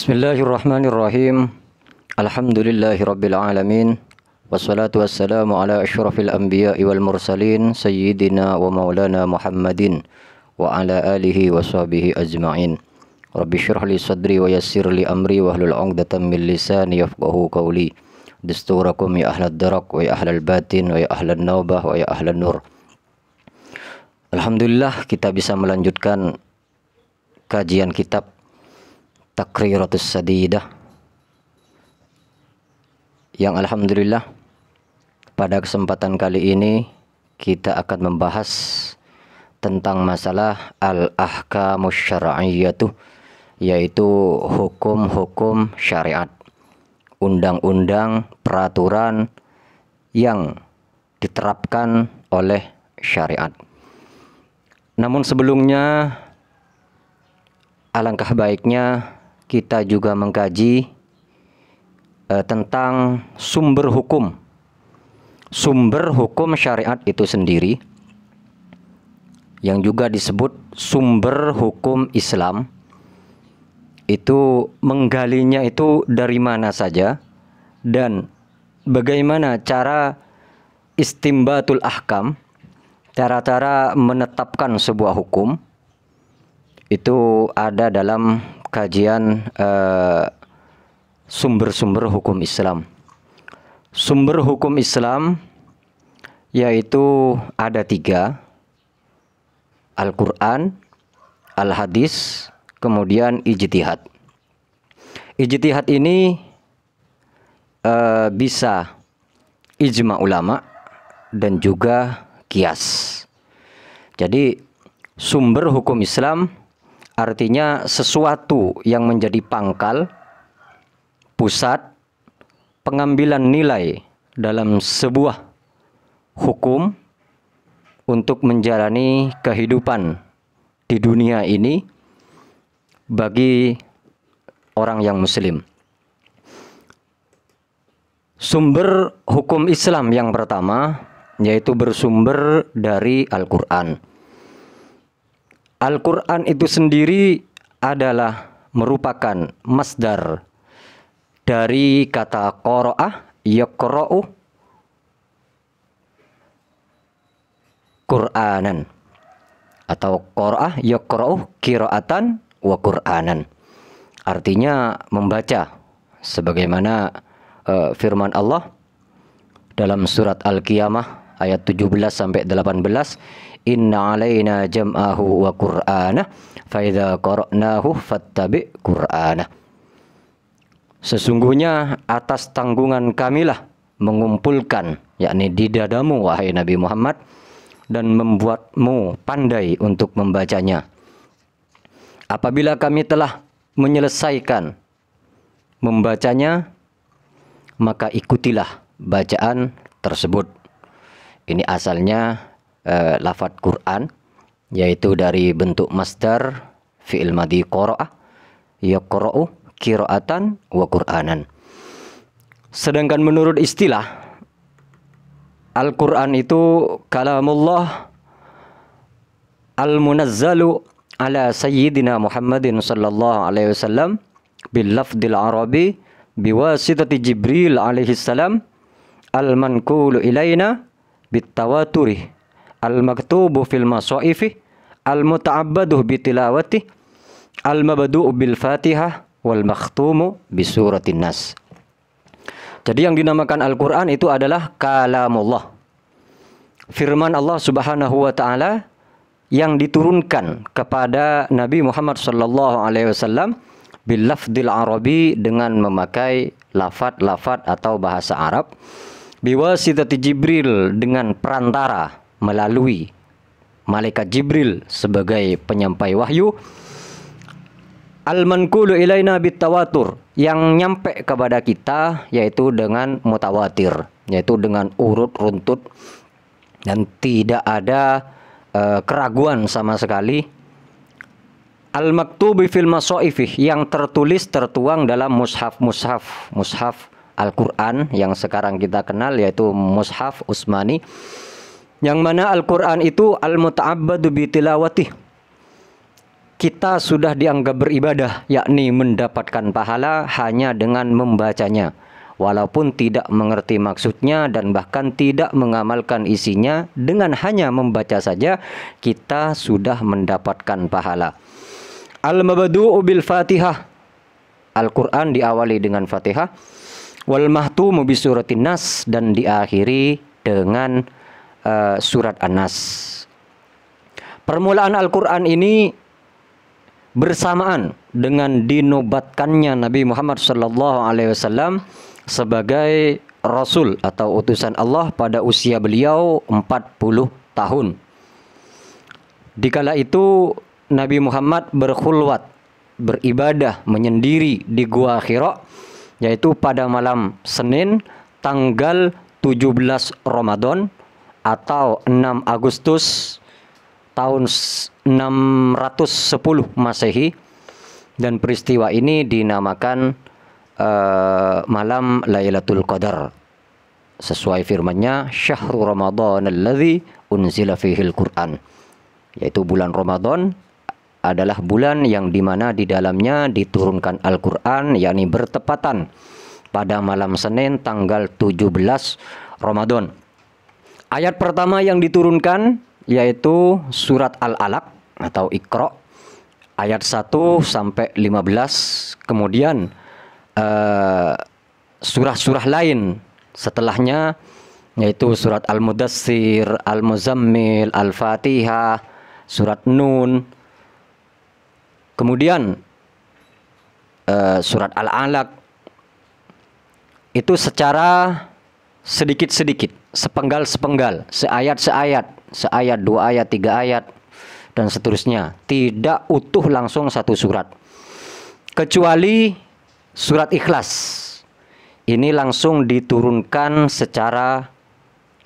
Bismillahirrahmanirrahim. Alhamdulillahirabbil alamin. Wassalatu wassalamu ala asyrafil anbiya'i wal mursalin sayyidina wa maulana Muhammadin wa ala alihi wa sahbihi ajma'in. Rabbi syrah li sadri wa yassir li amri wa hlul 'uqdatam min lisani yafqahu qawli. Dasturakum ya ahlad darak wa ya ahlal batin wa ya ahlan nawbah wa ya ahlan nur. Alhamdulillah kita bisa melanjutkan kajian kitab Taqriratus Sadidah yang alhamdulillah pada kesempatan kali ini kita akan membahas tentang masalah al-ahkamus syar'iyyatu, yaitu hukum-hukum syariat, undang-undang, peraturan yang diterapkan oleh syariat. Namun sebelumnya alangkah baiknya kita juga mengkaji tentang sumber hukum syariat itu sendiri, yang juga disebut sumber hukum Islam. Itu menggalinya itu dari mana saja dan bagaimana cara istimbatul ahkam, cara-cara menetapkan sebuah hukum. Itu ada dalam kajian sumber-sumber hukum Islam. Sumber hukum Islam yaitu ada 3: Al-Quran, Al-Hadis, kemudian ijtihad. Ijtihad ini bisa ijma ulama dan juga qiyas. Jadi sumber hukum Islam artinya sesuatu yang menjadi pangkal, pusat pengambilan nilai dalam sebuah hukum untuk menjalani kehidupan di dunia ini bagi orang yang muslim. Sumber hukum Islam yang pertama yaitu bersumber dari Al-Quran. Al-Quran itu sendiri adalah merupakan masdar dari kata qira'ah, yaqra'u Qur'anan, atau qira'ah yaqra'u qira'atan wa Qur'anan. Artinya membaca, sebagaimana firman Allah dalam surat Al-Qiyamah ayat 17 sampai 18, inna alaina jam'ahu wa qur'anah fa idza qara'nahu fattabi' qur'anah. Sesungguhnya atas tanggungan kamilah mengumpulkan, yakni di dadamu wahai Nabi Muhammad, dan membuatmu pandai untuk membacanya. Apabila kami telah menyelesaikan membacanya, maka ikutilah bacaan tersebut. Ini asalnya lafadz Quran, yaitu dari bentuk masdar fi'il madhi qara'ah, yaqra'u qira'atan wa Qur'anan. Sedangkan menurut istilah, Al-Quran itu kalamullah al-munazzalu ala sayyidina Muhammadin sallallahu alaihi wasallam bil lafdil arabi biwasitati Jibril alaihi salam al-manqulu ilaina bitawaturi al-maktubu fil masaifi al-muta'abbadu bitilawati al-mabdu'u bil fatihah wal makhtumu bisuratin nas. Jadi yang dinamakan Al-Quran itu adalah kalamullah, firman Allah subhanahu wa ta'ala yang diturunkan kepada Nabi Muhammad sallallahu alaihi wasallam bil lafdil arabi, dengan memakai lafad-lafad atau bahasa Arab, biwasitati Jibril, dengan perantara melalui malaikat Jibril sebagai penyampai wahyu, al-manqulu ilaina bitawatur, yang nyampe kepada kita yaitu dengan mutawatir, yaitu dengan urut runtut dan tidak ada keraguan sama sekali. Al-maktubi fil masaifi, yang tertuang dalam mushaf Al-Quran yang sekarang kita kenal, yaitu mushaf Utsmani, yang mana Al-Quran itu al-muta'abbadu bitilawatih, kita sudah dianggap beribadah, yakni mendapatkan pahala hanya dengan membacanya, walaupun tidak mengerti maksudnya dan bahkan tidak mengamalkan isinya. Dengan hanya membaca saja kita sudah mendapatkan pahala. Al-mabdu'u bil Fatihah, Al-Quran diawali dengan Fatihah. Wal mahtumu bi suratin Nas, dan diakhiri dengan surat An-Nas. Permulaan Al-Quran ini bersamaan dengan dinobatkannya Nabi Muhammad SAW sebagai Rasul atau utusan Allah pada usia beliau 40 tahun. Dikala itu Nabi Muhammad berkhulwat, beribadah menyendiri di Gua Hira, yaitu pada malam Senin tanggal 17 Ramadan atau 6 Agustus tahun 610 Masehi, dan peristiwa ini dinamakan malam Lailatul Qadar, sesuai firman-Nya, Syahrul Ramadan alladzi unzila fihil Qur'an, yaitu bulan Ramadan adalah bulan yang dimana di dalamnya diturunkan Al-Quran, yakni bertepatan pada malam Senin tanggal 17 Ramadan. Ayat pertama yang diturunkan yaitu surat Al-Alaq atau Iqra, ayat 1 sampai 15. Kemudian surah-surah lain setelahnya yaitu surat Al-Mudassir, Al-Muzammil, Al-Fatihah, surat Nun. Kemudian surat Al-Alaq itu secara sedikit-sedikit, sepenggal-sepenggal, seayat-seayat, seayat, 2 ayat, 3 ayat, dan seterusnya. Tidak utuh langsung satu surat. Kecuali surat Ikhlas. Ini langsung diturunkan secara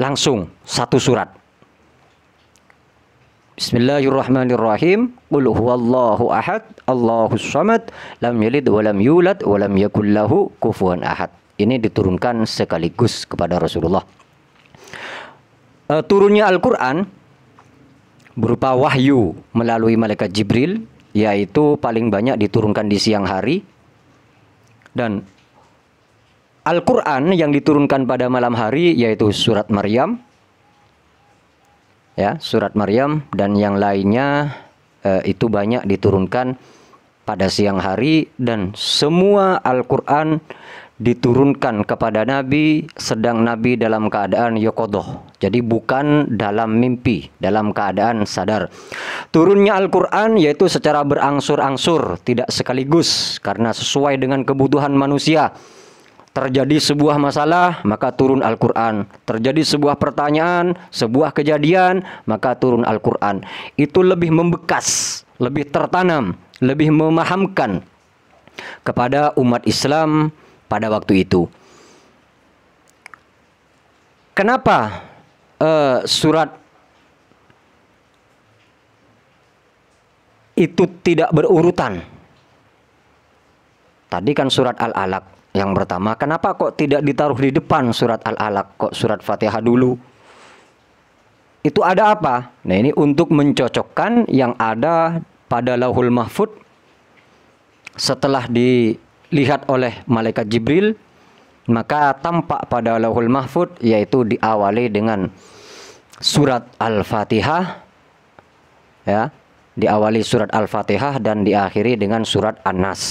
langsung, satu surat. Bismillahirrahmanirrahim. Qul huwallahu ahad, Allahus samad, lam yalid wa lam yulad wa lam yakul lahu kufuwan ahad. Ini diturunkan sekaligus kepada Rasulullah. Turunnya Al-Quran berupa wahyu melalui malaikat Jibril, yaitu paling banyak diturunkan di siang hari. Dan Al-Quran yang diturunkan pada malam hari yaitu surat Maryam, ya, surat Maryam, dan yang lainnya itu banyak diturunkan pada siang hari. Dan semua Al-Quran diturunkan kepada Nabi sedang Nabi dalam keadaan yaqadhah, jadi bukan dalam mimpi, dalam keadaan sadar. Turunnya Al-Quran yaitu secara berangsur-angsur, tidak sekaligus, karena sesuai dengan kebutuhan manusia. Terjadi sebuah masalah, maka turun Al-Quran. Terjadi sebuah pertanyaan, sebuah kejadian, maka turun Al-Quran. Itu lebih membekas, lebih tertanam, lebih memahamkan kepada umat Islam pada waktu itu. Kenapa surat itu tidak berurutan? Tadi kan surat Al-Alaq yang pertama. Kenapa kok tidak ditaruh di depan surat Al-Alaq, kok surat Fatihah dulu? Itu ada apa? Nah, ini untuk mencocokkan yang ada pada Lauhul Mahfud setelah dilihat oleh malaikat Jibril, maka tampak pada Lauhul Mahfud, yaitu diawali dengan surat Al-Fatihah, ya, diawali surat Al-Fatihah dan diakhiri dengan surat An-Nas.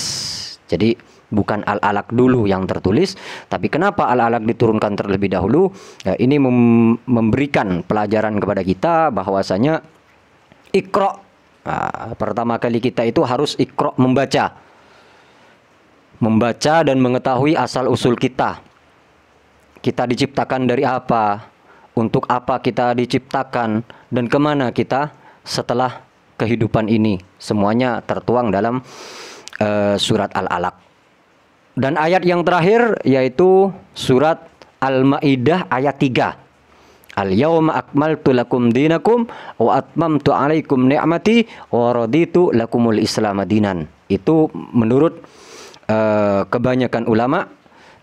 Jadi bukan Al-Alaq dulu yang tertulis, tapi kenapa Al-Alaq diturunkan terlebih dahulu? Ya, ini memberikan pelajaran kepada kita bahwasanya Iqra, pertama kali kita itu harus Iqra, membaca dan mengetahui asal usul kita. Kita diciptakan dari apa, untuk apa kita diciptakan, dan kemana kita setelah kehidupan ini. Semuanya tertuang dalam surat Al-Alaq. Dan ayat yang terakhir yaitu surat Al-Maidah ayat 3. Al-yawma akmaltu lakum dinakum wa atmamtu alaikum ni'mati wa raditu lakumul Islam dinan. Itu menurut kebanyakan ulama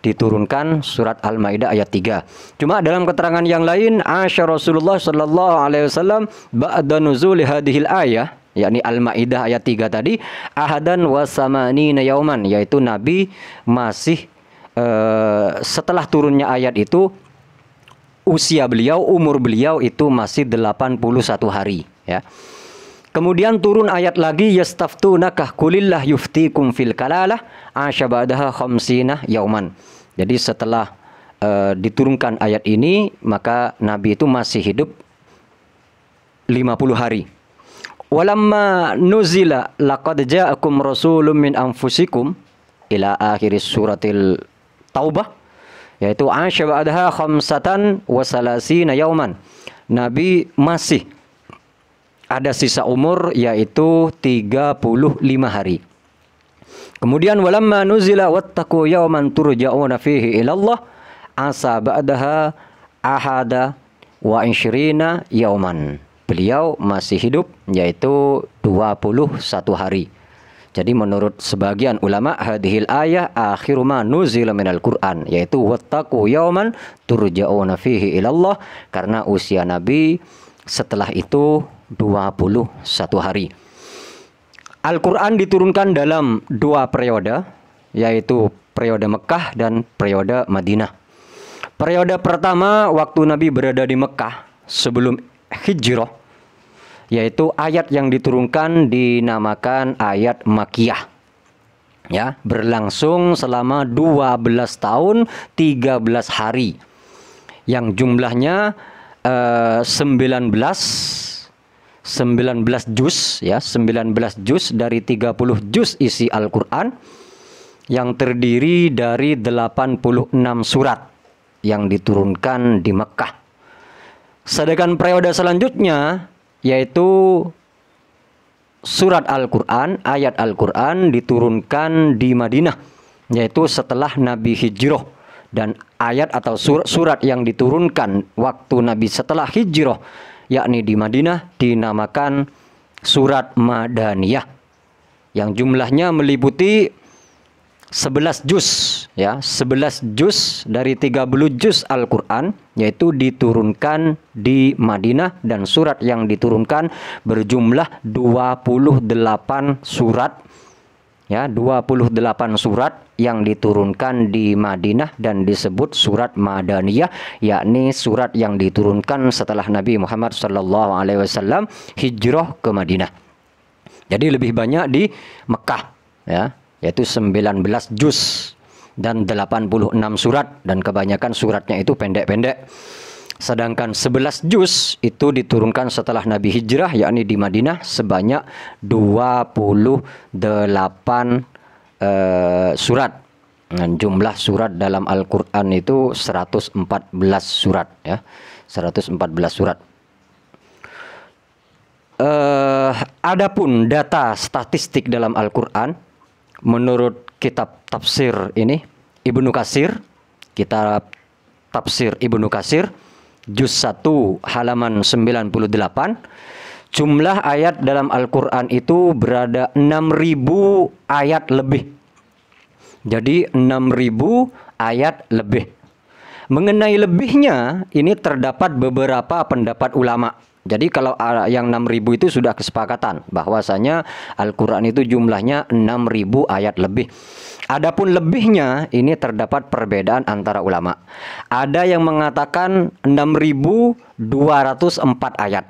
diturunkan surat Al-Maidah ayat 3. Cuma dalam keterangan yang lain, Rasulullah sallallahu alaihi wasallam ba'da nuzul hadhil ayah, yakni Al-Maidah ayat 3 tadi, ahadan wa samanina yauman, yaitu Nabi masih setelah turunnya ayat itu usia beliau, umur beliau itu masih 81 hari, ya. Kemudian turun ayat lagi, yastaftunaka qulillah yuftikum fil kalalah asya ba'daha khamsina yauman. Jadi setelah diturunkan ayat ini, maka Nabi itu masih hidup 50 hari. Walamma nuzila laqad ja'akum rasulun min anfusikum ila akhir suratil Taubah, yaitu asya ba'daha khamsatan wa salasina yauman. Nabi masih ada sisa umur yaitu 35 hari. Kemudian walamma nuzila wattaqu yawman turja'una fihi ila Allah asa ba'daha ahada wa ishrina yauman. Beliau masih hidup yaitu 21 hari. Jadi menurut sebagian ulama, hadhil ayah akhiru ma nuzila minal Qur'an, yaitu wattaqu yawman turja'una fihi ila Allah, karena usia Nabi setelah itu 21 hari. Al-Quran diturunkan dalam 2 periode, yaitu periode Mekah dan periode Madinah. Periode pertama waktu Nabi berada di Mekah sebelum hijrah, yaitu ayat yang diturunkan dinamakan ayat Makkiyah. Ya, berlangsung selama 12 tahun 13 hari. Yang jumlahnya 19 juz, ya, 19 juz dari 30 juz isi Al-Qur'an, yang terdiri dari 86 surat yang diturunkan di Mekah. Sedangkan periode selanjutnya yaitu surat Al-Quran, ayat Al-Quran diturunkan di Madinah, yaitu setelah Nabi hijrah. Dan ayat atau surat yang diturunkan waktu Nabi setelah hijrah, yakni di Madinah, dinamakan surat Madaniyah, yang jumlahnya meliputi 11 juz, ya, 11 juz dari 30 juz Al-Quran, yaitu diturunkan di Madinah, dan surat yang diturunkan berjumlah 28 surat, ya, 28 surat yang diturunkan di Madinah dan disebut surat Madaniyah, yakni surat yang diturunkan setelah Nabi Muhammad SAW hijrah ke Madinah. Jadi lebih banyak di Mekah, ya, yaitu 19 juz dan 86 surat, dan kebanyakan suratnya itu pendek-pendek. Sedangkan 11 juz itu diturunkan setelah Nabi hijrah, yakni di Madinah, sebanyak 28 surat. Dan jumlah surat dalam Al-Quran itu 114 surat, ya, 114 surat. Adapun data statistik dalam Al-Quran, menurut kitab tafsir ini Ibnu Katsir, kitab tafsir Ibnu Katsir, juz 1 halaman 98, jumlah ayat dalam Al-Quran itu berada 6.000 ayat lebih. Jadi 6.000 ayat lebih. Mengenai lebihnya, ini terdapat beberapa pendapat ulama. Jadi kalau yang 6.000 itu sudah kesepakatan bahwasanya Al-Quran itu jumlahnya 6.000 ayat lebih. Adapun lebihnya, ini terdapat perbedaan antara ulama. Ada yang mengatakan 6.204 ayat.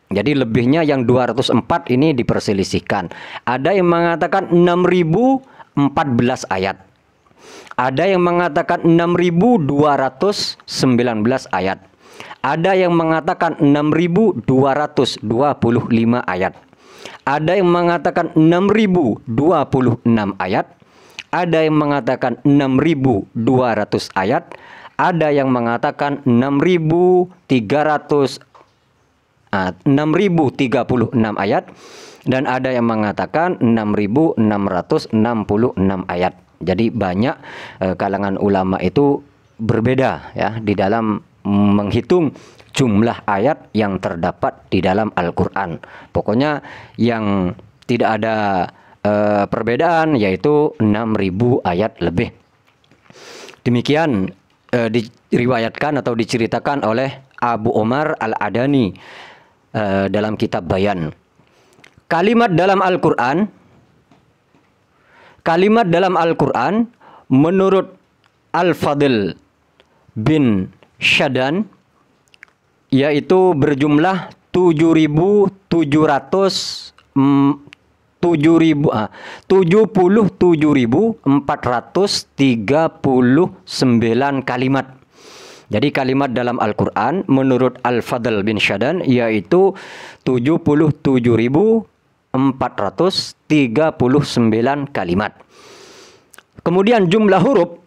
Jadi lebihnya yang 204 ini diperselisihkan. Ada yang mengatakan 6.014 ayat. Ada yang mengatakan 6.219 ayat. Ada yang mengatakan 6.225 ayat. Ada yang mengatakan 6.026 ayat. Ada yang mengatakan 6.200 ayat. Ada yang mengatakan 6.336 ayat. Dan ada yang mengatakan 6.666 ayat. Jadi banyak kalangan ulama itu berbeda, ya, di dalam menghitung jumlah ayat yang terdapat di dalam Al-Quran. Pokoknya yang tidak ada perbedaan yaitu 6.000 ayat lebih. Demikian diriwayatkan atau diceritakan oleh Abu Umar Al-Adani dalam kitab Bayan. Kalimat dalam Al-Quran menurut Al-Fadl bin Syadan yaitu berjumlah 77.439 kalimat. Jadi kalimat dalam Al-Quran menurut Al-Fadl bin Syadan yaitu 77.439 kalimat. Kemudian jumlah huruf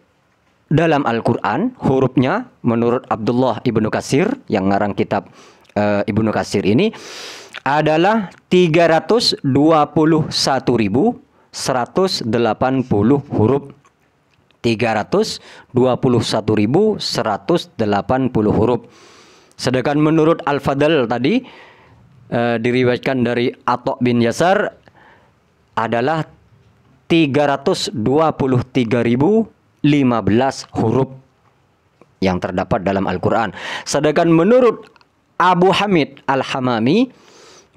dalam Al-Quran, hurufnya menurut Abdullah Ibnu Katsir yang ngarang kitab Ibnu Katsir ini adalah 321.180 huruf. 321.180 huruf. Sedangkan menurut Al-Fadl tadi diriwayatkan dari Atha bin Yasar adalah 323.015 huruf yang terdapat dalam Al-Quran. Sedangkan menurut Abu Hamid Al-Hamami,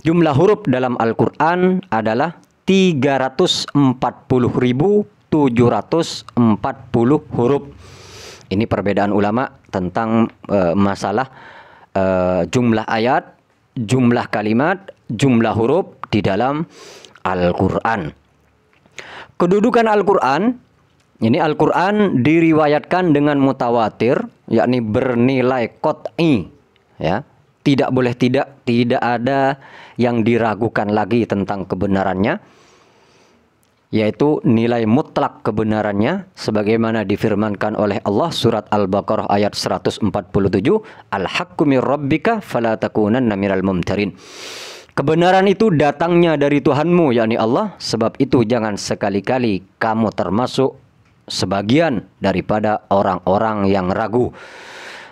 jumlah huruf dalam Al-Quran adalah 340.740 huruf. Ini perbedaan ulama tentang masalah jumlah ayat, jumlah kalimat, jumlah huruf di dalam Al-Quran. Kedudukan Al-Quran, ini Al-Quran diriwayatkan dengan mutawatir, yakni bernilai qat'i, ya. Tidak boleh tidak ada yang diragukan lagi tentang kebenarannya, yaitu nilai mutlak kebenarannya sebagaimana difirmankan oleh Allah surat Al-Baqarah ayat 147, Al-haqqu mir rabbika fala takunanna minal mumtarin. Kebenaran itu datangnya dari Tuhanmu, yakni Allah, sebab itu jangan sekali-kali kamu termasuk sebagian daripada orang-orang yang ragu.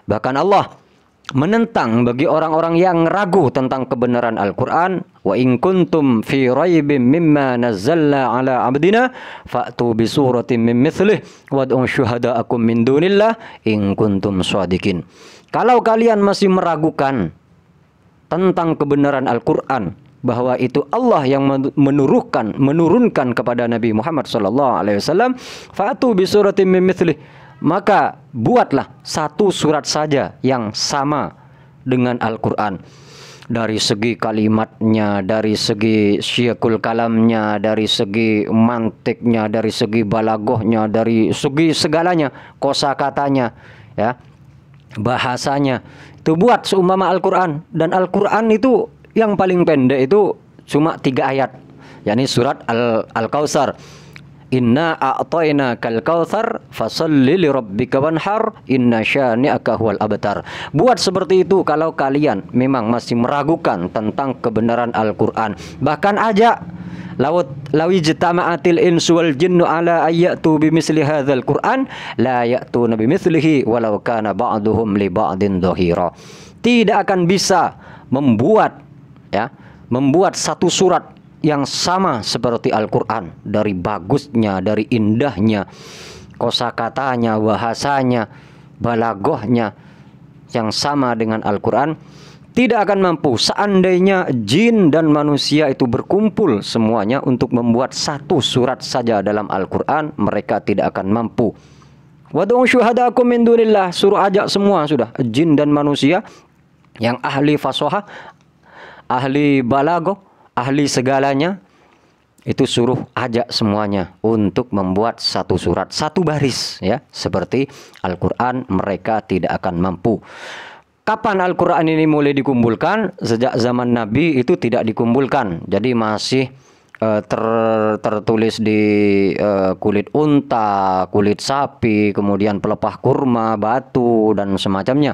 Bahkan Allah menentang bagi orang-orang yang ragu tentang kebenaran Al-Quran. Wa in kuntum fi raibim mimma nazzalna ala abdina fa'tu bi suratin min mithlih wad'u syuhada'akum min dunillah in kuntum shadiqin. Kalau kalian masih meragukan tentang kebenaran Al-Quran, bahwa itu Allah yang menurunkan kepada Nabi Muhammad SAW, fa'tu bi suratin min mithlih, maka buatlah satu surat saja yang sama dengan Al-Quran. Dari segi kalimatnya, dari segi syiakul kalamnya, dari segi mantiknya, dari segi balagohnya, dari segi segalanya, kosakatanya, ya, bahasanya, itu buat seumpama Al-Quran. Dan Al-Quran itu yang paling pendek itu cuma 3 ayat, yakni surat Al-Kautsar. Inna a'tayna kal kautsar fasalli li rabbika wanhar inna syani'aka huwal abtar. Buat seperti itu kalau kalian memang masih meragukan tentang kebenaran Al-Quran. Bahkan aja lawi jitama'atil insu wal jinnu ala ayyatu bimisli hadzal Qur'an la ya'tuna bimithlihi walau kana ba'duhum li ba'din dhahira. Tidak akan bisa membuat satu surat yang sama seperti Al-Quran, dari bagusnya, dari indahnya, kosakatanya, bahasanya, balagohnya yang sama dengan Al-Quran. Tidak akan mampu. Seandainya jin dan manusia itu berkumpul semuanya untuk membuat satu surat saja dalam Al-Quran, mereka tidak akan mampu. Wad'u syuhada'akum min dunillah, suruh ajak semua sudah, jin dan manusia yang ahli fasahah, ahli balagoh, ahli segalanya, itu suruh ajak semuanya untuk membuat satu surat, satu baris, ya, seperti Al-Quran. Mereka tidak akan mampu. Kapan Al-Quran ini mulai dikumpulkan? Sejak zaman Nabi itu tidak dikumpulkan. Jadi masih tertulis di kulit unta, kulit sapi, kemudian pelepah kurma, batu, dan semacamnya.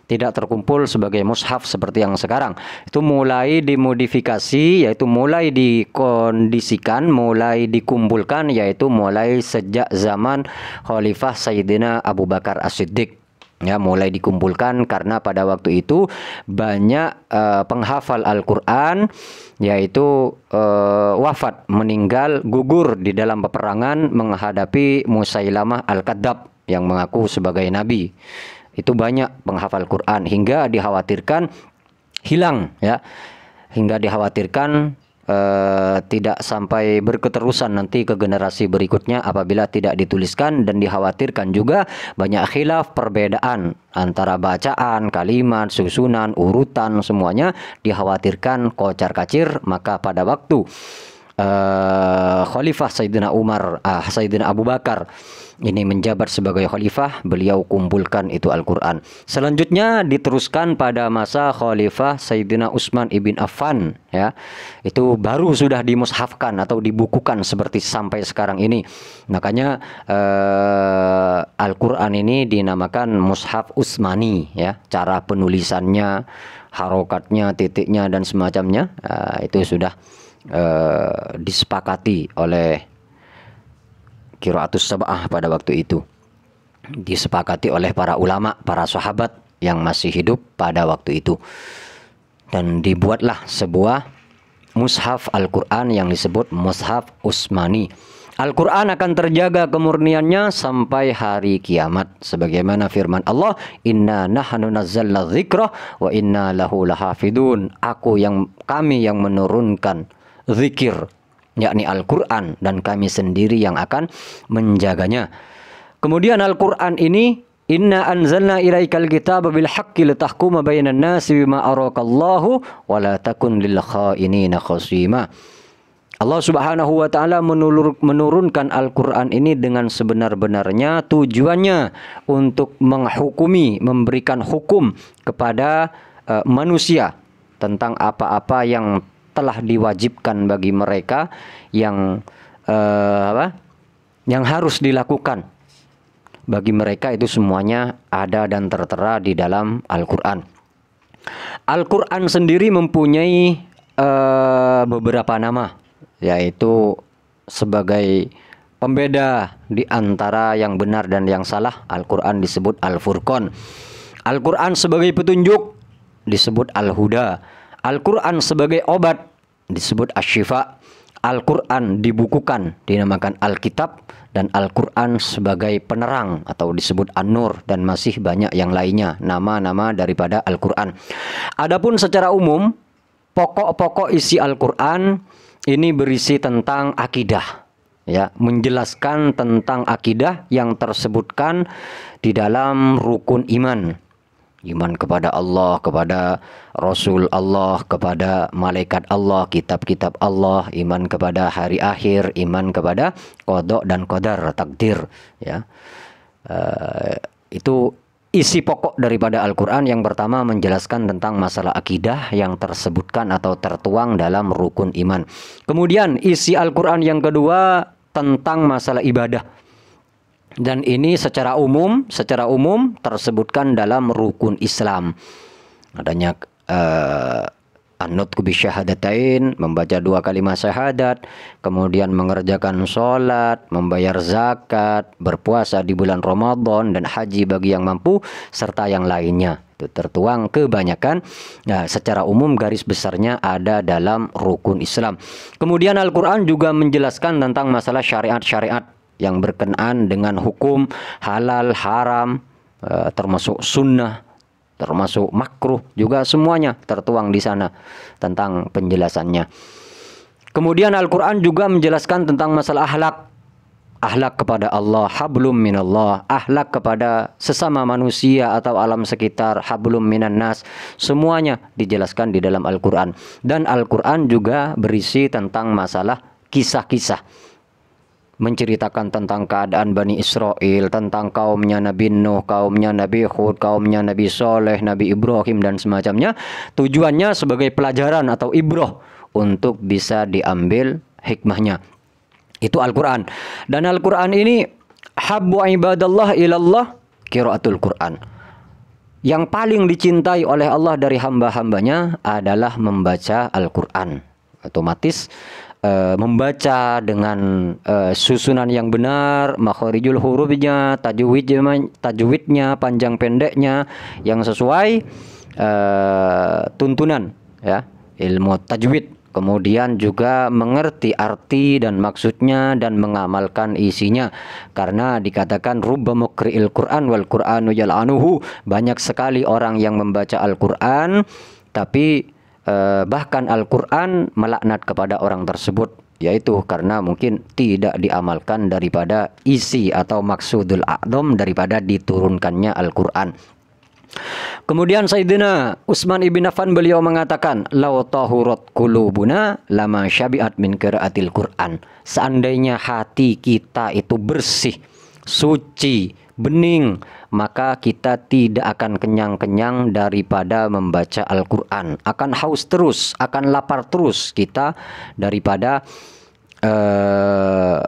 Tidak terkumpul sebagai mushaf seperti yang sekarang. Itu mulai dimodifikasi, yaitu mulai dikondisikan, mulai dikumpulkan, yaitu mulai sejak zaman Khalifah Sayyidina Abu Bakar As-Siddiq. Ya, mulai dikumpulkan karena pada waktu itu banyak penghafal Al-Quran yaitu wafat, meninggal, gugur di dalam peperangan menghadapi Musailamah Al-Kadzab yang mengaku sebagai nabi. Itu banyak penghafal Quran hingga dikhawatirkan hilang, ya, hingga dikhawatirkan tidak sampai berketerusan nanti ke generasi berikutnya apabila tidak dituliskan, dan dikhawatirkan juga banyak khilaf, perbedaan antara bacaan, kalimat, susunan, urutan, semuanya dikhawatirkan kocar-kacir. Maka pada waktu Khalifah Sayyidina Sayyidina Abu Bakar ini menjabat sebagai khalifah, beliau kumpulkan itu Al-Quran. Selanjutnya diteruskan pada masa Khalifah Sayyidina Utsman ibn Affan, ya. Itu baru sudah dimushafkan atau dibukukan seperti sampai sekarang ini. Makanya Al-Quran ini dinamakan Mushaf Utsmani, ya. Cara penulisannya, harokatnya, titiknya dan semacamnya, itu sudah disepakati oleh Qiraatus Sab'ah pada waktu itu. Disepakati oleh para ulama, para sahabat yang masih hidup pada waktu itu. Dan dibuatlah sebuah mushaf Al-Quran yang disebut Mushaf Utsmani. Al-Quran akan terjaga kemurniannya sampai hari kiamat. Sebagaimana firman Allah, Inna nahnu nazzalna dzikra wa inna lahu lahafidun. Kami yang menurunkan zikir, yakni Al-Quran, dan kami sendiri yang akan menjaganya. Kemudian Al-Quran ini, Inna anzalna ilaikal kitaba bil haqqi litahkuma bainan nasi bima arakallahu wa la takun lil khainina khasima. Allah Subhanahu wa taala menurunkan Al-Quran ini dengan sebenar-benarnya, tujuannya untuk menghukumi, memberikan hukum kepada manusia tentang apa-apa yang telah diwajibkan bagi mereka, yang harus dilakukan bagi mereka. Itu semuanya ada dan tertera di dalam Al-Quran. Al-Quran sendiri mempunyai beberapa nama, yaitu sebagai pembeda di antara yang benar dan yang salah. Al-Quran disebut Al-Furqan. Al-Quran sebagai petunjuk disebut Al-Huda. Al-Quran sebagai obat disebut Asy-Syifa. Al-Quran dibukukan dinamakan Alkitab, dan Al-Quran sebagai penerang atau disebut An-Nur, dan masih banyak yang lainnya nama-nama daripada Al-Quran. Adapun secara umum, pokok-pokok isi Al-Quran ini berisi tentang akidah, ya, menjelaskan tentang akidah yang tersebutkan di dalam rukun iman. Iman kepada Allah, kepada Rasul Allah, kepada malaikat Allah, kitab-kitab Allah, iman kepada hari akhir, iman kepada qada dan qadar, takdir, ya. Itu isi pokok daripada Al-Quran. Yang pertama menjelaskan tentang masalah akidah yang tersebutkan atau tertuang dalam rukun iman. Kemudian isi Al-Quran yang kedua tentang masalah ibadah. Dan ini secara umum tersebutkan dalam rukun Islam. Adanya an-nutqu bisyahadatain, membaca 2 kalimat syahadat, kemudian mengerjakan sholat, membayar zakat, berpuasa di bulan Ramadan, dan haji bagi yang mampu, serta yang lainnya. Itu tertuang kebanyakan. Nah, secara umum garis besarnya ada dalam rukun Islam. Kemudian Al-Quran juga menjelaskan tentang masalah syariat-syariat yang berkenaan dengan hukum halal, haram, termasuk sunnah, termasuk makruh, juga semuanya tertuang di sana tentang penjelasannya. Kemudian Al-Quran juga menjelaskan tentang masalah akhlak kepada Allah, hablum minallah, akhlak kepada sesama manusia atau alam sekitar, hablum minan nas, semuanya dijelaskan di dalam Al-Quran. Dan Al-Quran juga berisi tentang masalah kisah-kisah, menceritakan tentang keadaan Bani Israel, tentang kaumnya Nabi Nuh, kaumnya Nabi Hud, kaumnya Nabi Soleh, Nabi Ibrahim, dan semacamnya. Tujuannya sebagai pelajaran atau ibrah untuk bisa diambil hikmahnya. Itu Al-Quran. Dan Al-Quran ini habbu ibadallah ilallah qiraatul Quran. Yang paling dicintai oleh Allah dari hamba-hambanya adalah membaca Al-Quran. Otomatis membaca dengan susunan yang benar, makharijul hurufnya, tajwidnya, panjang pendeknya yang sesuai tuntunan, ya, ilmu tajwid. Kemudian juga mengerti arti dan maksudnya dan mengamalkan isinya. Karena dikatakan rubba muqri'il Qur'an wal Qur'anu yal'anuhu, banyak sekali orang yang membaca Al-Quran tapi bahkan Al-Quran melaknat kepada orang tersebut, yaitu karena mungkin tidak diamalkan daripada isi atau maksudul a'dham daripada diturunkannya Al-Quran. Kemudian Sayyidina Utsman ibn Affan beliau mengatakan, "Lau tahurat qulubuna lama syabi'at min qiraatil Qur'an." Seandainya hati kita itu bersih, suci, bening, maka kita tidak akan kenyang-kenyang daripada membaca Al-Quran. Akan haus terus, akan lapar terus kita daripada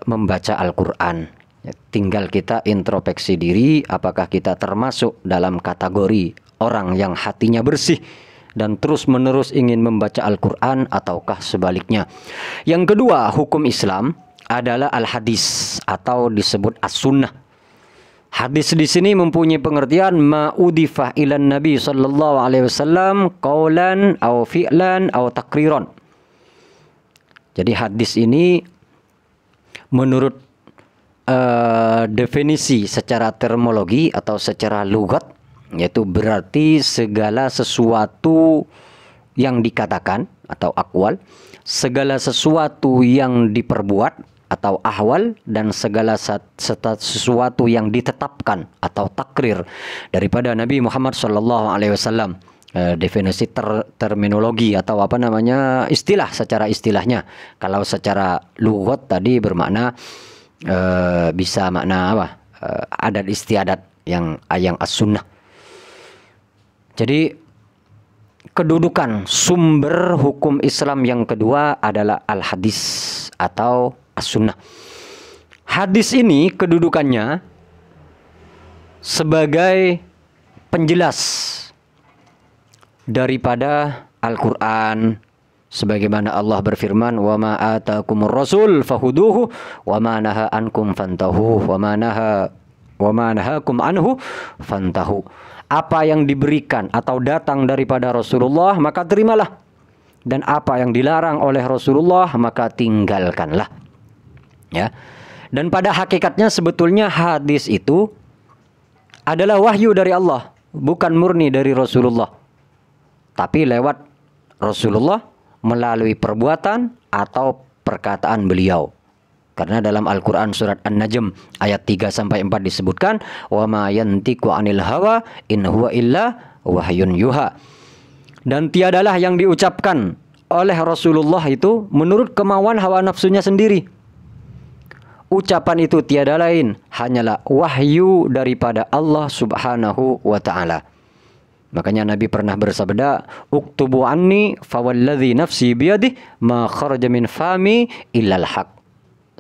membaca Al-Quran. Tinggal kita introspeksi diri, apakah kita termasuk dalam kategori orang yang hatinya bersih dan terus-menerus ingin membaca Al-Quran, ataukah sebaliknya. Yang kedua, hukum Islam adalah al-hadis atau disebut as-sunnah. Hadis di sini mempunyai pengertian ma'udifah ilan Nabi sallallahu alaihi wasallam qaulan au fi'lan au takriran. Jadi hadis ini menurut definisi secara terminologi atau secara lugat, yaitu berarti segala sesuatu yang dikatakan atau akwal, segala sesuatu yang diperbuat atau ahwal, dan segala sesuatu yang ditetapkan atau takrir daripada Nabi Muhammad SAW. Definisi terminologi atau apa namanya, istilah, secara istilahnya. Kalau secara lugat tadi bermakna bisa makna apa, adat istiadat yang as-sunnah. Jadi kedudukan sumber hukum Islam yang kedua adalah al-hadis atau as-sunnah. Hadis ini kedudukannya sebagai penjelas daripada Al-Quran, sebagaimana Allah berfirman, "Wa ma atakumur rasul fahuduhu wa ma naha ankum fantahu wa ma nahakum anhu fantahu." Apa yang diberikan atau datang daripada Rasulullah maka terimalah, dan apa yang dilarang oleh Rasulullah maka tinggalkanlah. Ya. Dan pada hakikatnya sebetulnya hadis itu adalah wahyu dari Allah, bukan murni dari Rasulullah, tapi lewat Rasulullah melalui perbuatan atau perkataan beliau. Karena dalam Al-Quran surat An-Najm ayat 3-4 disebutkan, "Wa ma yantiqu 'anil hawa in huwa illa wahyun yuha." Dan tiadalah yang diucapkan oleh Rasulullah itu menurut kemauan hawa nafsunya sendiri. Ucapan itu tiada lain, hanyalah wahyu daripada Allah Subhanahu wa ta'ala. Makanya Nabi pernah bersabda, "Uktubu anni fawalladzi nafsi biyadih ma kharaja min fami illal haq."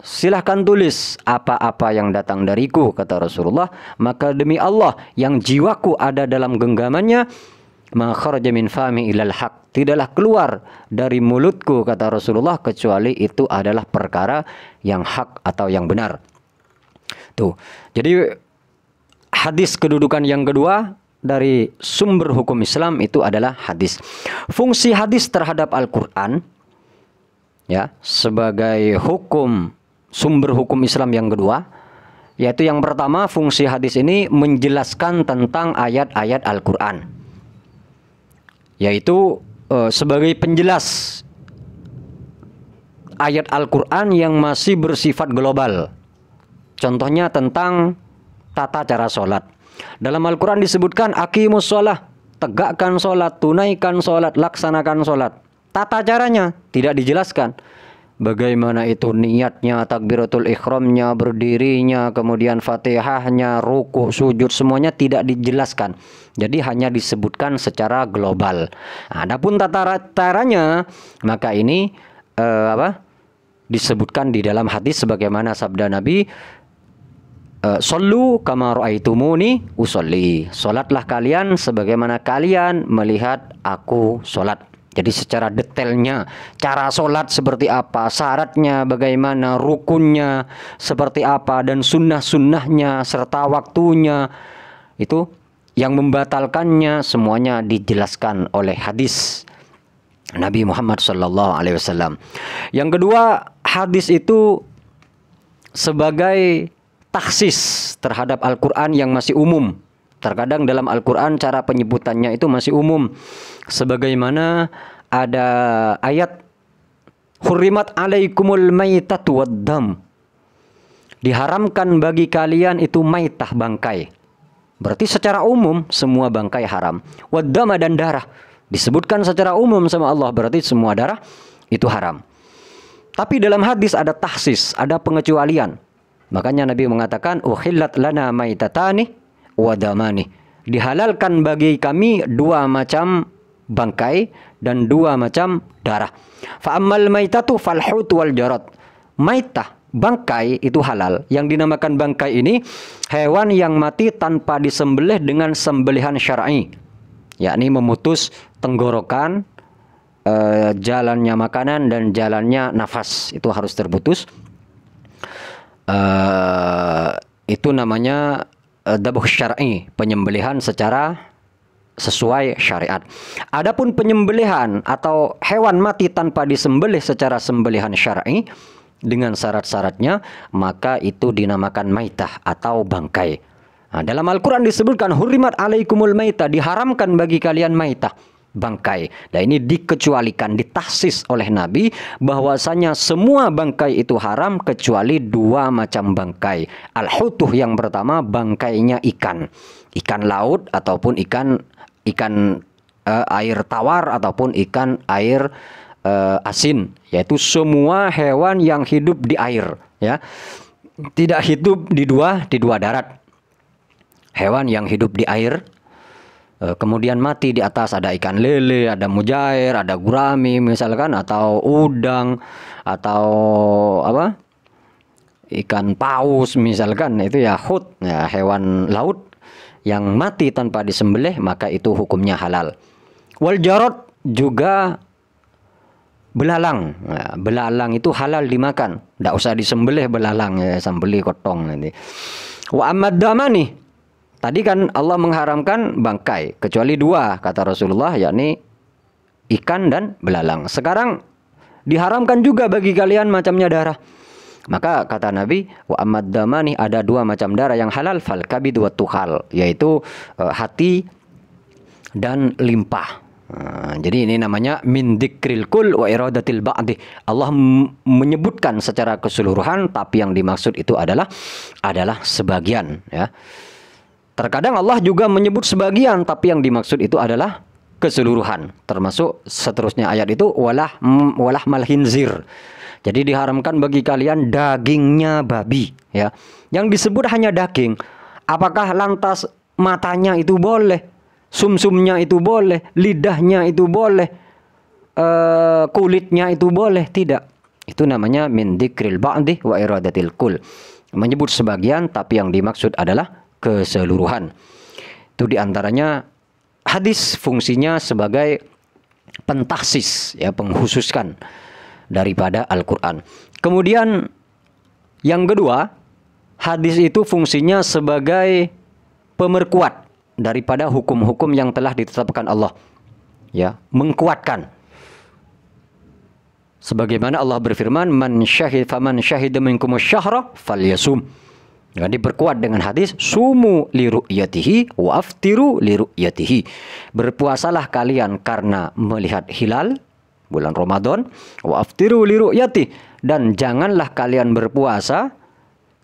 Silahkan tulis apa-apa yang datang dariku, kata Rasulullah, maka demi Allah yang jiwaku ada dalam genggamannya, ma kharaja min fami illal haq, tidaklah keluar dari mulutku, kata Rasulullah, kecuali itu adalah perkara yang hak atau yang benar. Tuh. Jadi hadis kedudukan yang kedua dari sumber hukum Islam itu adalah hadis. Fungsi hadis terhadap Al-Quran, ya, sebagai hukum, sumber hukum Islam yang kedua, yaitu yang pertama, fungsi hadis ini menjelaskan tentang ayat-ayat Al-Quran, yaitu sebagai penjelas ayat Al-Quran yang masih bersifat global. Contohnya tentang tata cara sholat. Dalam Al-Quran disebutkan aqimus sholah, tegakkan sholat, tunaikan sholat, laksanakan sholat. Tata caranya tidak dijelaskan. Bagaimana itu niatnya, takbiratul ihramnya, berdirinya, kemudian fatihahnya, ruku, sujud, semuanya tidak dijelaskan. Jadi hanya disebutkan secara global. Adapun tata caranya, maka ini disebutkan di dalam hadis sebagaimana sabda Nabi, "Shollu kama ra'aitumuni usolli." Salatlah kalian sebagaimana kalian melihat aku salat. Jadi secara detailnya, cara sholat seperti apa, syaratnya bagaimana, rukunnya seperti apa, dan sunnah-sunnahnya serta waktunya, itu yang membatalkannya semuanya dijelaskan oleh hadis Nabi Muhammad SAW. Yang kedua, hadis itu sebagai taksis terhadap Al-Quran yang masih umum. Terkadang dalam Al-Quran cara penyebutannya itu masih umum. Sebagaimana ada ayat hurrimat alaikumul maitatu waddam. Diharamkan bagi kalian itu maitah, bangkai. Berarti secara umum semua bangkai haram. Waddama, dan darah. Disebutkan secara umum sama Allah, berarti semua darah itu haram. Tapi dalam hadis ada tahsis, ada pengecualian. Makanya Nabi mengatakan uhillat lana maitatani wadamani. Dihalalkan bagi kami dua macam bangkai dan dua macam darah. Fa ammal maitatu fal hut wal jarad. Maitah, bangkai itu halal. Yang dinamakan bangkai ini hewan yang mati tanpa disembelih dengan sembelihan syar'i, yakni memutus tenggorokan, jalannya makanan dan jalannya nafas itu harus terputus. Itu namanya dhabuh syar'i, penyembelihan secara sesuai syariat. Adapun penyembelihan atau hewan mati tanpa disembelih secara sembelihan syar'i dengan syarat-syaratnya, maka itu dinamakan maitah atau bangkai. Nah, dalam Al-Quran disebutkan hurrimat alaikumul maitah, diharamkan bagi kalian maitah, bangkai. Dan ini dikecualikan, ditahsis oleh Nabi bahwasanya semua bangkai itu haram kecuali dua macam bangkai. Al-hutuh yang pertama, bangkainya ikan, ikan laut ataupun ikan air tawar ataupun ikan air asin, yaitu semua hewan yang hidup di air, ya, tidak hidup di dua darat. Hewan yang hidup di air kemudian mati di atas, ada ikan lele, ada mujair, ada gurami misalkan, atau udang, atau apa, ikan paus misalkan, itu ya hut, ya, hewan laut yang mati tanpa disembelih, maka itu hukumnya halal. Wal jarad juga belalang. Nah, belalang itu halal dimakan, tidak usah disembelih belalang, ya, sembelih kotong nanti. Wa amad damani, tadi kan Allah mengharamkan bangkai kecuali dua kata Rasulullah, yakni ikan dan belalang. Sekarang diharamkan juga bagi kalian macamnya darah. Maka kata Nabi, wa amad damani, ada dua macam darah yang halal, fal kabid wa tuhal, yaitu hati dan limpah. Nah, jadi ini namanya min dzikril kul wa iradatil ba'di. Allah menyebutkan secara keseluruhan, tapi yang dimaksud itu adalah sebagian, ya. Terkadang Allah juga menyebut sebagian, tapi yang dimaksud itu adalah keseluruhan. Termasuk seterusnya ayat itu walah mal hinzir. Jadi diharamkan bagi kalian dagingnya babi, ya. Yang disebut hanya daging. Apakah lantas matanya itu boleh? Sumsumnya itu boleh, lidahnya itu boleh, kulitnya itu boleh? Tidak. Itu namanya min dzikril ba'di wa iradatil kul. Menyebut sebagian, tapi yang dimaksud adalah keseluruhan. Itu diantaranya hadis fungsinya sebagai pentahsis, ya, pengkhususkan daripada Al-Quran. Kemudian yang kedua, hadis itu fungsinya sebagai pemerkuat daripada hukum-hukum yang telah ditetapkan Allah, ya, mengkuatkan. Sebagaimana Allah berfirman, faman syahida minkumus syahra falyasum. Jadi diperkuat dengan hadis sumu li ru'yatihi wa aftiru li ru'yatihi. Berpuasalah kalian karena melihat hilal bulan Ramadan, wa aftiru li ru'yatihi, dan janganlah kalian berpuasa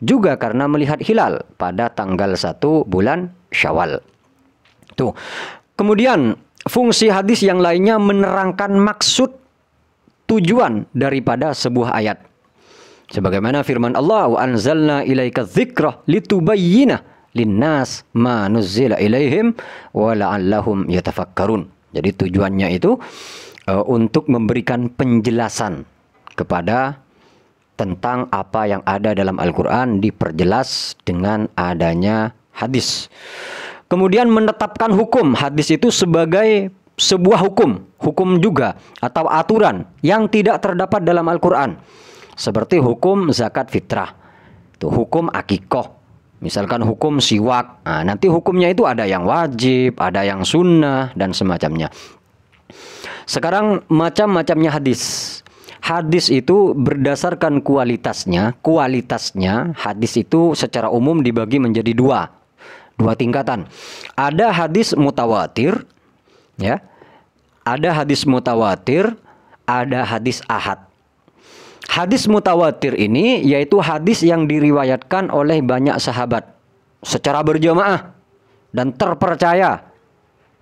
juga karena melihat hilal pada tanggal 1 bulan Syawal. Tuh. Kemudian fungsi hadis yang lainnya menerangkan maksud, tujuan daripada sebuah ayat. Sebagaimana firman Allah, wa anzalna ilaika dzikra litubayyina linnas ma nuzzila ilaihim wa la'allahum yatafakkarun. Jadi tujuannya itu untuk memberikan penjelasan kepada tentang apa yang ada dalam Al-Quran, diperjelas dengan adanya hadis. Kemudian menetapkan hukum, hadis itu sebagai sebuah hukum juga atau aturan yang tidak terdapat dalam Al-Quran. Seperti hukum zakat fitrah, itu hukum akikoh, misalkan hukum siwak. Nah, nanti hukumnya itu ada yang wajib, ada yang sunnah, dan semacamnya. Sekarang macam-macamnya hadis. Hadis itu berdasarkan kualitasnya hadis itu secara umum dibagi menjadi dua tingkatan. Ada hadis mutawatir, ya. ada hadis mutawatir, ada hadis ahad. Hadis mutawatir ini yaitu hadis yang diriwayatkan oleh banyak sahabat secara berjamaah dan terpercaya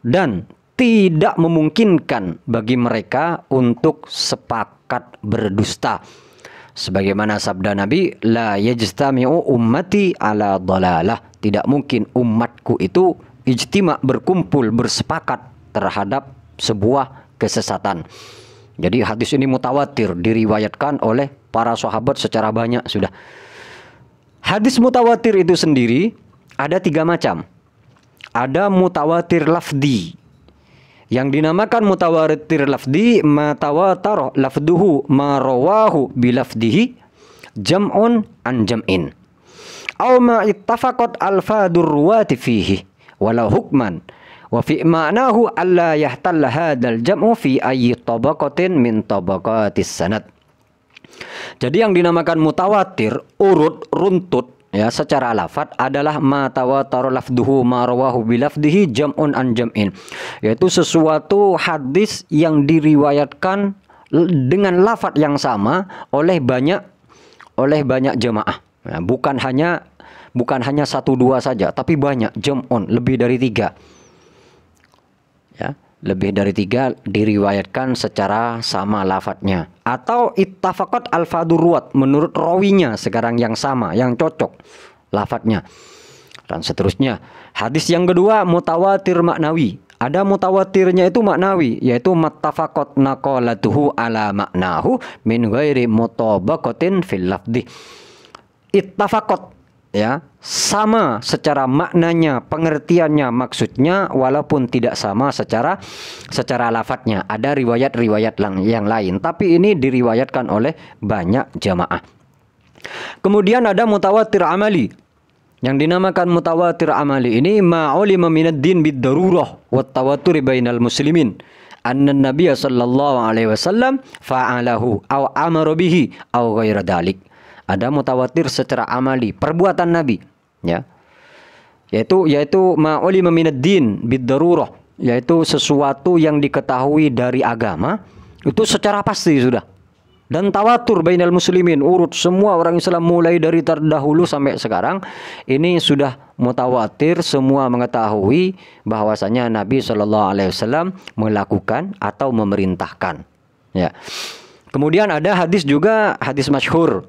dan tidak memungkinkan bagi mereka untuk sepakat berdusta. Sebagaimana sabda Nabi, la yajtami'u ummati ala dhalalah. Tidak mungkin umatku itu ijtima, berkumpul, bersepakat terhadap sebuah kesesatan. Jadi hadis ini mutawatir, diriwayatkan oleh para sahabat secara banyak sudah. Hadis mutawatir itu sendiri ada 3 macam. Ada mutawatir lafdi. Yang dinamakan mutawatir lafdi, ma tawatara lafduhu ma rawahu bilafdihi jam'un an jam'in. Aw ma ittafaqat alfadur ruwati fihi walau hukman. Wa fi ma'nahu alla yahtalla hadzal jam'u fi ayyi tabaqatin min tabaqatis sanad. Jadi yang dinamakan mutawatir, urut, runtut ya secara lafadz adalah ma tawatara lafduhu ma rawahu bilafdihi jam'un an jam'in, yaitu sesuatu hadis yang diriwayatkan dengan lafadz yang sama oleh banyak jemaah. Nah, bukan hanya 1-2 saja, tapi banyak, jam'un, lebih dari 3. Ya, lebih dari 3 diriwayatkan secara sama lafadznya. Atau ittafaqat alfadur ruwat, menurut rawinya sekarang yang sama, yang cocok lafadznya. Dan seterusnya. Hadis yang kedua mutawatir maknawi. Ada mutawatirnya itu maknawi, yaitu mattafaqat naqalatuhu ala maknahu min ghairi mutabaqatin fil lafdhi. Ittafaqat, ya, sama secara maknanya, pengertiannya, maksudnya, walaupun tidak sama secara lafadznya. Ada riwayat-riwayat yang lain, tapi ini diriwayatkan oleh banyak jamaah. Kemudian ada mutawatir amali. Yang dinamakan mutawatir amali ini ma'ulima minad din bid-darurah wa tawatur bainal muslimin anna nabiyya sallallahu alaihi wasallam fa'alahu aw amara bihi aw ghaira dalik. Ada mutawatir secara amali, perbuatan Nabi, ya. Yaitu ma'ulima minad din bid-darurah, yaitu sesuatu yang diketahui dari agama itu secara pasti sudah. Dan tawatur bainal muslimin, urut semua orang Islam mulai dari terdahulu sampai sekarang ini sudah mutawatir, semua mengetahui bahwasanya Nabi Shallallahu alaihi wasallam melakukan atau memerintahkan, ya. Kemudian ada hadis juga, hadis masyhur.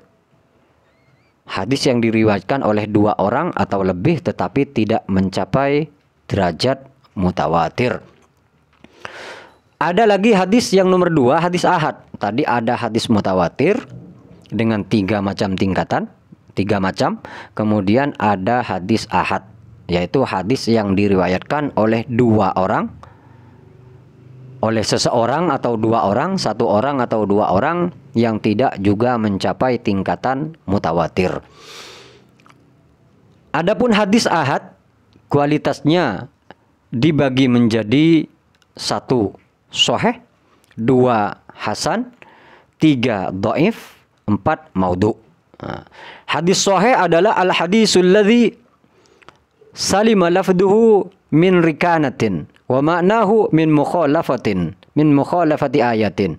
Hadis yang diriwayatkan oleh 2 orang atau lebih tetapi tidak mencapai derajat mutawatir. Ada lagi hadis yang nomor 2, hadis ahad. Tadi ada hadis mutawatir dengan 3 macam tingkatan, 3 macam. Kemudian ada hadis ahad, yaitu hadis yang diriwayatkan oleh 2 orang, oleh seseorang atau 2 orang, 1 orang atau 2 orang, yang tidak juga mencapai tingkatan mutawatir. Adapun hadis ahad, kualitasnya dibagi menjadi 1 sahih, 2 hasan, 3 dhaif, 4 maudhu. Hadis sahih adalah al-hadisul ladzi salima lafduhu min rikanatin wa ma'nahu min mukhalafati ayatin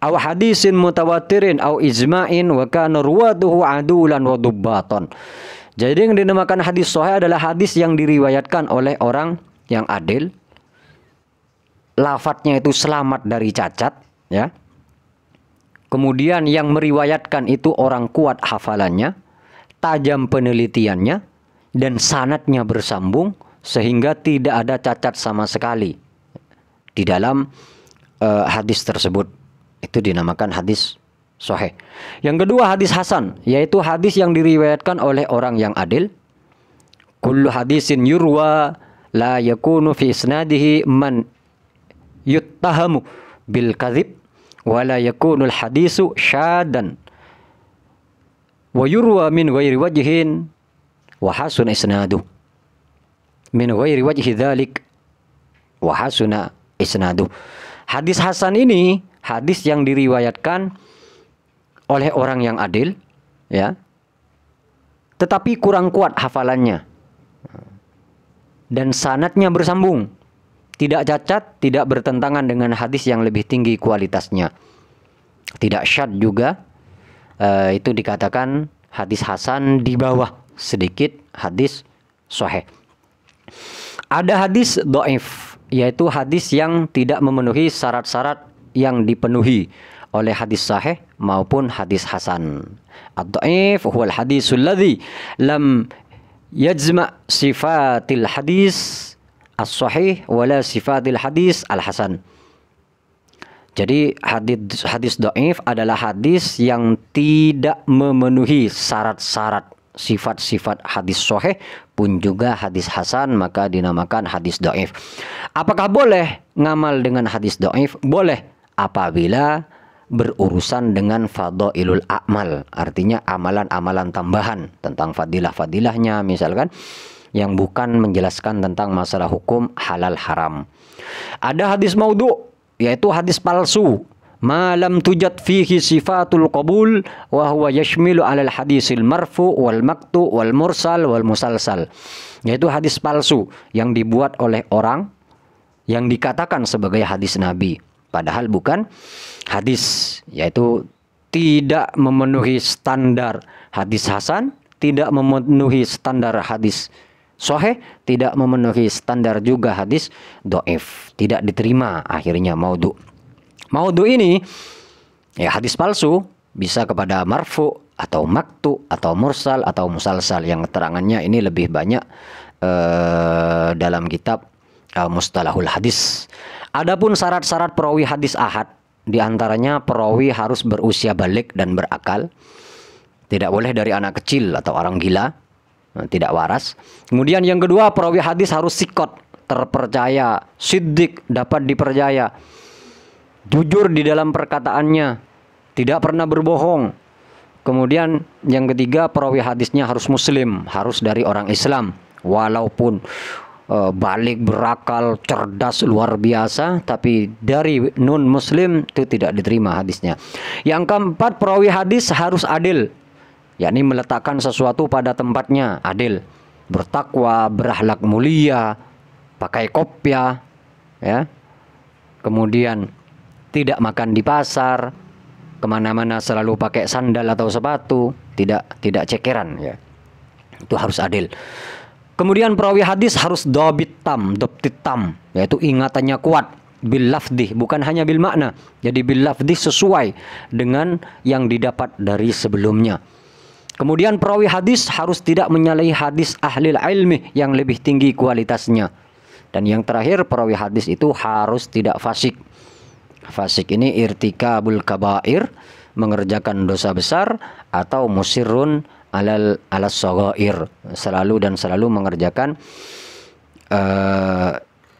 aw hadisin mutawatirin aw ijma'in wa kana ruwatuhu adulan wa dubbatan. Jadi yang dinamakan hadis sahih adalah hadis yang diriwayatkan oleh orang yang adil, lafadznya itu selamat dari cacat, ya. Kemudian yang meriwayatkan itu orang kuat hafalannya, tajam penelitiannya, dan sanadnya bersambung sehingga tidak ada cacat sama sekali di dalam hadis tersebut. Itu dinamakan hadis sahih. Yang kedua hadis hasan, yaitu hadis yang diriwayatkan oleh orang yang adil. Kullu hadisin yurwa la yakunu fi isnadihi man yuttahamu bil kadhib wa la yakunul hadisu syadan wa yurwa min ghairi wajhin wa hasun isnadu min ghairi wajhi dzalik wa hasuna isnadu. Hadis hasan ini hadis yang diriwayatkan oleh orang yang adil, ya, tetapi kurang kuat hafalannya dan sanadnya bersambung, tidak cacat, tidak bertentangan dengan hadis yang lebih tinggi kualitasnya. Tidak syad juga, itu dikatakan hadis hasan di bawah sedikit hadis sahih. Ada hadis dhaif, yaitu hadis yang tidak memenuhi syarat-syarat yang dipenuhi oleh hadis sahih maupun hadis hasan. Ad-dhaif huwal hadisul ladzi lam yajma' sifatil hadis as-sahih wala sifatil hadis al-hasan. Jadi hadis dhaif adalah hadis yang tidak memenuhi syarat-syarat sifat-sifat hadis sahih pun juga hadis hasan, maka dinamakan hadis dhaif. Apakah boleh ngamal dengan hadis dhaif? Boleh apabila berurusan dengan fadailul a'mal, artinya amalan-amalan tambahan tentang fadilah-fadilahnya misalkan, yang bukan menjelaskan tentang masalah hukum halal haram. Ada hadis maudhu, yaitu hadis palsu, malam tujad fihi sifatul qabul wa huwa yashmilu alal hadisil marfu wal maktu wal mursal wal musalsal, yaitu hadis palsu yang dibuat oleh orang yang dikatakan sebagai hadis Nabi padahal bukan hadis, yaitu tidak memenuhi standar hadis hasan, tidak memenuhi standar hadis sahih, tidak memenuhi standar juga hadis dhaif, tidak diterima akhirnya maudhu. Maudhu ini ya hadis palsu, bisa kepada marfu atau maktu atau mursal atau musalsal, yang keterangannya ini lebih banyak dalam kitab mustalahul hadis. Adapun syarat-syarat perawi hadis ahad, diantaranya perawi harus berusia balik dan berakal, tidak boleh dari anak kecil atau orang gila, tidak waras. Kemudian yang kedua, perawi hadis harus sikot, terpercaya, siddiq, dapat dipercaya, jujur di dalam perkataannya, tidak pernah berbohong. Kemudian yang ketiga, perawi hadisnya harus muslim, harus dari orang Islam, walaupun balik, berakal, cerdas luar biasa, tapi dari non muslim itu tidak diterima hadisnya. Yang keempat, perawi hadis harus adil, yakni meletakkan sesuatu pada tempatnya, adil, bertakwa, berakhlak mulia, pakai kopiah, ya. Kemudian tidak makan di pasar, kemana-mana selalu pakai sandal atau sepatu, tidak cekeran, ya. Itu harus adil. Kemudian perawi hadis harus dhabit tam, yaitu ingatannya kuat, bil lafdhi, bukan hanya bil makna. Jadi bil lafdhi sesuai dengan yang didapat dari sebelumnya. Kemudian perawi hadis harus tidak menyalahi hadis ahli ilmi yang lebih tinggi kualitasnya. Dan yang terakhir, perawi hadis itu harus tidak fasik. Fasik ini irtikabul kabair, mengerjakan dosa besar, atau musirrun alas shaghair, selalu mengerjakan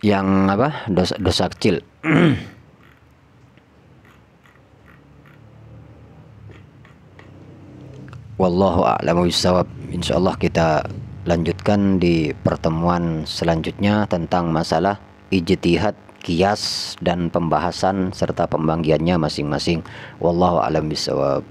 yang dosa kecil. Wallahu a'lamu bishawab. Insyaallah kita lanjutkan di pertemuan selanjutnya tentang masalah ijtihad, qiyas, dan pembahasan serta pembagiannya masing-masing. Wallahu a'lam bishawab.